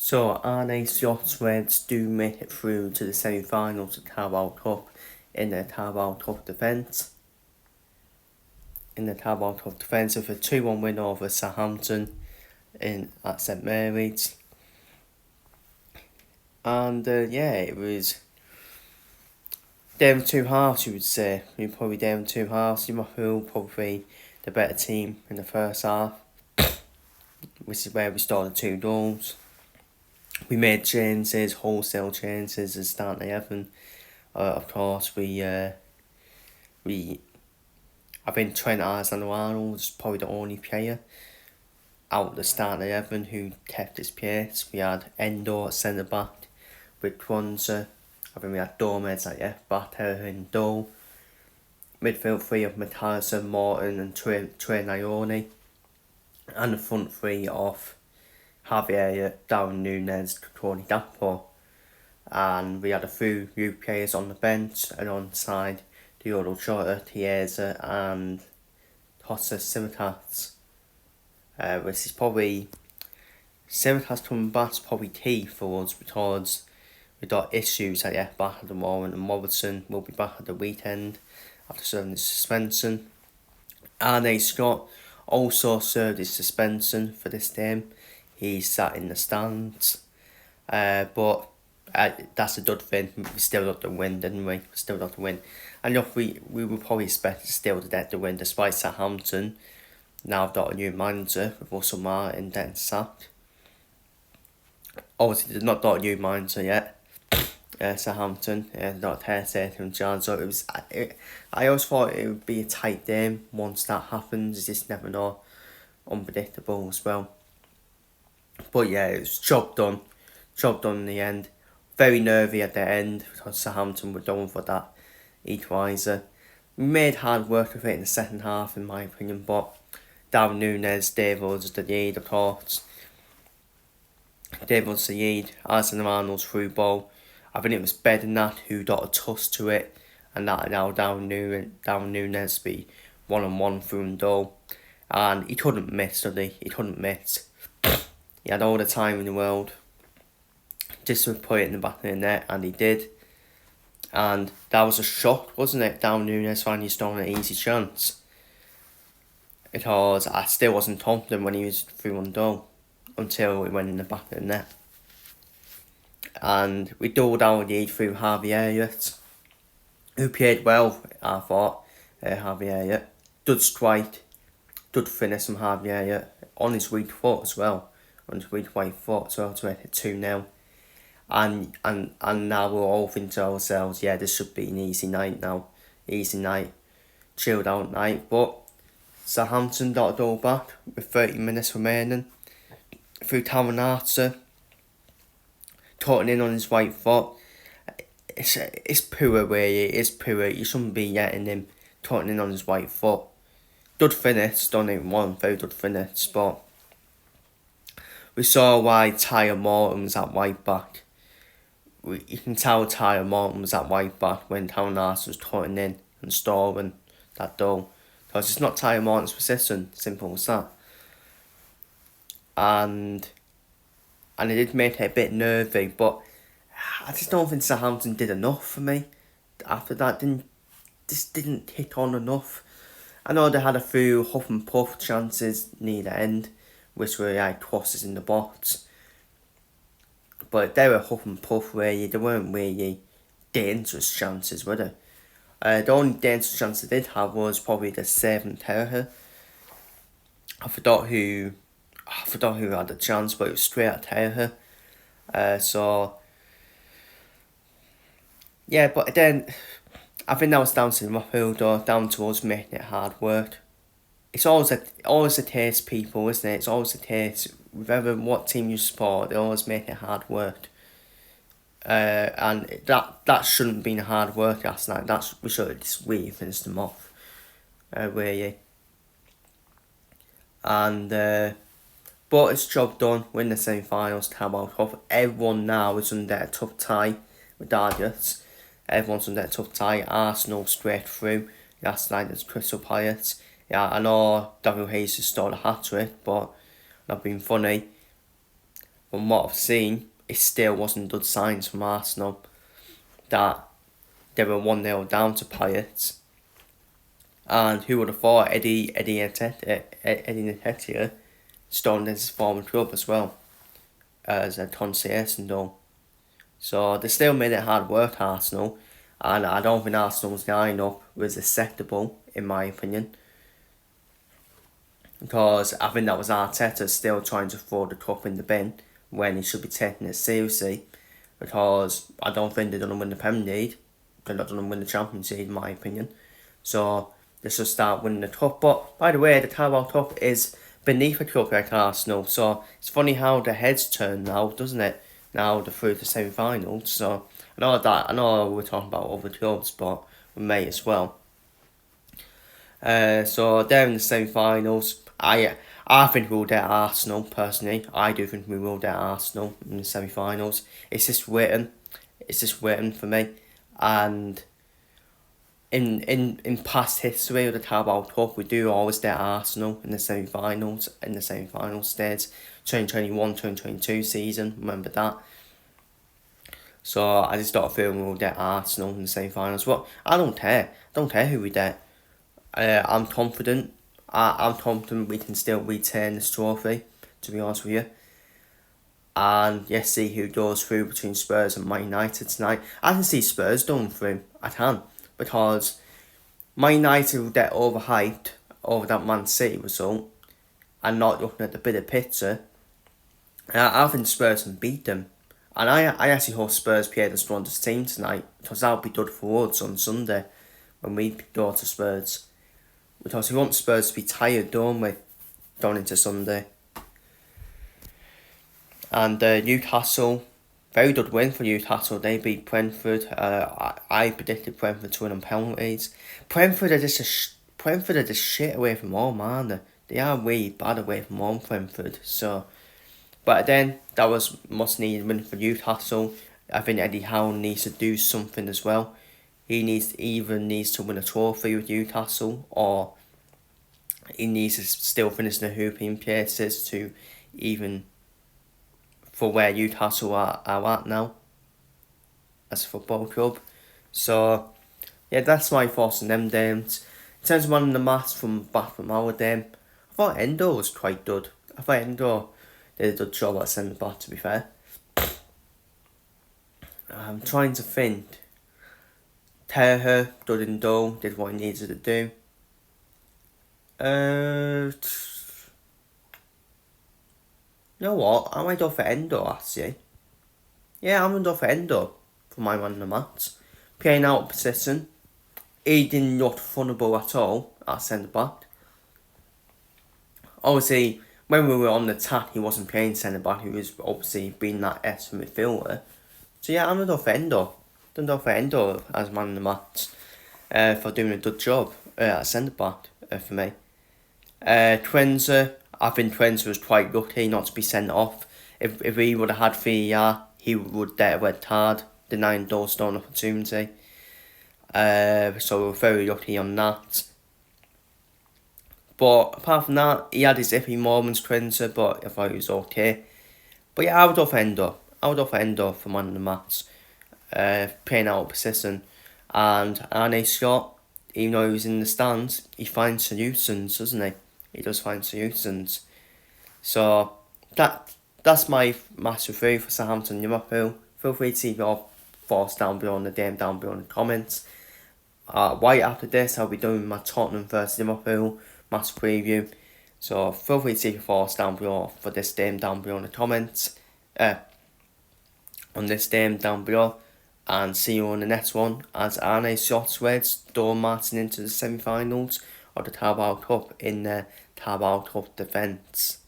So Arne Slot's Reds do make it through to the semi-finals of Carabao Cup in the Carabao Cup defence. With a 2-1 win over Southampton at St Mary's. And it was down two halves, you would say. You're probably down two halves. Liverpool probably the better team in the first half, which is where we scored the 2 goals. We made chances, wholesale chances as starting 11. Of course, I think Trent Alexander-Arnold was probably the only player out of the starting 11 who kept his pace. We had Endo at centre back with Kwanzaa. I think we had Gomez at left back, Terra in goal. Midfield 3 of Matthias, Morton and Trey Nyoni. And the front 3 of Javier, Darwin Núñez, Tony Gakpo. And we had a few new players on the bench and on side Diogo Jota, Chiesa and Jose Tsimikas. Which is probably Tsimikas coming back is probably key for us because we got issues at left back at the moment, and Robertson will be back at the weekend after serving his suspension. Arne Scott also served his suspension for this game. He sat in the stands, but that's a good thing. We still got the win, didn't we? And look, we were probably expected still to get the win despite Southampton. Now I've got a new manager with Russell Martin getting sacked. Obviously, they've not got a new manager yet. Southampton, not hesitating in charge. So I always thought it would be a tight game once that happens. You just never know. Unpredictable as well. But yeah, it was job done in the end. Very nervy at the end because Southampton were going for that equaliser. We made hard work of it in the second half, in my opinion, but Darwin Núñez, David Zaid, of course. David Zaid, Alexander-Arnold's through ball. I think it was better than that who got a toss to it, and that allowed Darwin Núñez to be 1-on-1 through and goal. And he couldn't miss, did he? He couldn't miss. He had all the time in the world just to put it in the back of the net, and he did. And that was a shock, wasn't it? Darwin Núñez finally stole an easy chance. Because I still wasn't confident when he was through on goal until it went in the back of the net. And we doubled our lead through Harvey Elliott, who played well, I thought. Harvey Elliott. Good strike, good finish from Harvey Elliott. On his weak foot as well. On his weak right foot as well to make it 2-0. And now we're all thinking to ourselves, yeah, this should be an easy night now. Easy night. Chilled out night. But Southampton got a goal back with 30 minutes remaining. Through Taranata. Cutting in on his right foot. It's poor, really. It's poor. You shouldn't be getting him cutting in on his right foot. Good finish, don't even want very good finish, but we saw why Tyler Morton was at right back. You can tell Tyler Morton was at right back when Taranata was cutting in and storing that goal. Because it's not Tyler Morton's position, simple as that. And it did make it a bit nervy, but I just don't think Southampton did enough for me. After that, didn't hit on enough. I know they had a few huff and puff chances near the end, which were like crosses in the box. But they were huff and puff, really. They weren't really dangerous chances, were they? The only dangerous chance they did have was probably the seventh Terra. I forgot who had the chance, but it was straight at Terra. But then I think that was down to Liverpool, though, down to us making it hard work. It's always a case, people, isn't it? It's always a case. Whatever what team you support, they always make it hard work. And that shouldn't have been hard work last night. We should have just really finished them off, really. And but it's job done. Win the semi-finals, Carabao Cup. Everyone now is under a tough tie, regardless. Everyone's under a tough tie. Arsenal straight through. Last night it's Crystal Palace. Yeah, I know W. Hayes stole a hat-trick, but not being funny. from what I've seen, it still wasn't good signs from Arsenal that they were 1-0 down to Pirates. And who would have thought Eddie Nketiah stormed his former club as well as a concierge and all. So they still made it hard work, Arsenal, and I don't think Arsenal's line-up was acceptable in my opinion, because I think that was Arteta still trying to throw the cup in the bin when he should be taking it seriously, because I don't think they're going to win the Premier League. They're not going to win the Champions League in my opinion. So they should start winning the cup. But by the way, the Carabao Cup is beneath a club like Arsenal. So it's funny how the heads turn now, doesn't it? Now they're through the semi-finals. So I know we're talking about other clubs, but we may as well. So they're in the semi-finals. I think we'll get Arsenal, personally. I do think we will get Arsenal in the semi-finals. It's just written. It's just written for me. And in past history of the Carabao Cup, we do always get Arsenal in the semi-finals, stage. 2021-2022 season, remember that. So I just don't feel we'll get Arsenal in the semi-finals. But I don't care. I don't care who we get. I'm confident. I'm confident we can still retain this trophy, to be honest with you. And yes, see who goes through between Spurs and Man United tonight. I can see Spurs going through. I can. Because Man United will get overhyped over that Man City result and not looking at the bigger picture. I think Spurs can beat them. And I actually hope Spurs play the strongest team tonight, because that'll be good for us on Sunday when we go to Spurs. Because we want Spurs to be tired, don't we, going into Sunday. And Newcastle, very good win for Newcastle. They beat Brentford. I predicted Brentford to win on penalties. Brentford are just shit away from home, aren't they? They are really bad away from home, Brentford. So, but then that was much needed win for Newcastle. I think Eddie Howe needs to do something as well. He needs to win a trophy with Newcastle, or he needs to still finish the hooping places to even for where Newcastle are at now as a football club. So yeah, that's my thoughts on them games. In terms of one of the match from our game, I thought Endo was quite good. I thought Endo did a good job at centre back, to be fair. I'm trying to think. Terher, good in goal, did what he needed to do. You know what? I might go for Endo, actually. Yeah, I'm going to go for Endo for my man of the match. Playing out of position. He didn't look vulnerable at all at centre back. Obviously, when we were on the attack, he wasn't playing centre back. He was obviously being that extra midfielder. So yeah, I'm going to go for Endo. I'm going to go for Endo as man of the match for doing a good job at centre back for me. Twenza, I think Twenza was quite lucky not to be sent off. If he would have had VAR, he would get a red card, denying Dorstone an opportunity. So we were very lucky on that. But apart from that, he had his iffy moments, Twenza, but I thought he was okay. But yeah, I would go for Endo. For man of the match. Playing out of position. And Arne Scott, even though he was in the stands, he finds solutions, doesn't he? He does find solutions. So that's my match review for Southampton Liverpool. Feel free to leave your thoughts down below in the game, down below in the comments. Right after this, I'll be doing my Tottenham versus Liverpool match preview. So feel free to leave your thoughts down below for this game down below in the comments. On this game down below. And see you on the next one as Arne Slot's Reds door marching into the semi-finals of the Carabao Cup in the Carabao Cup defence.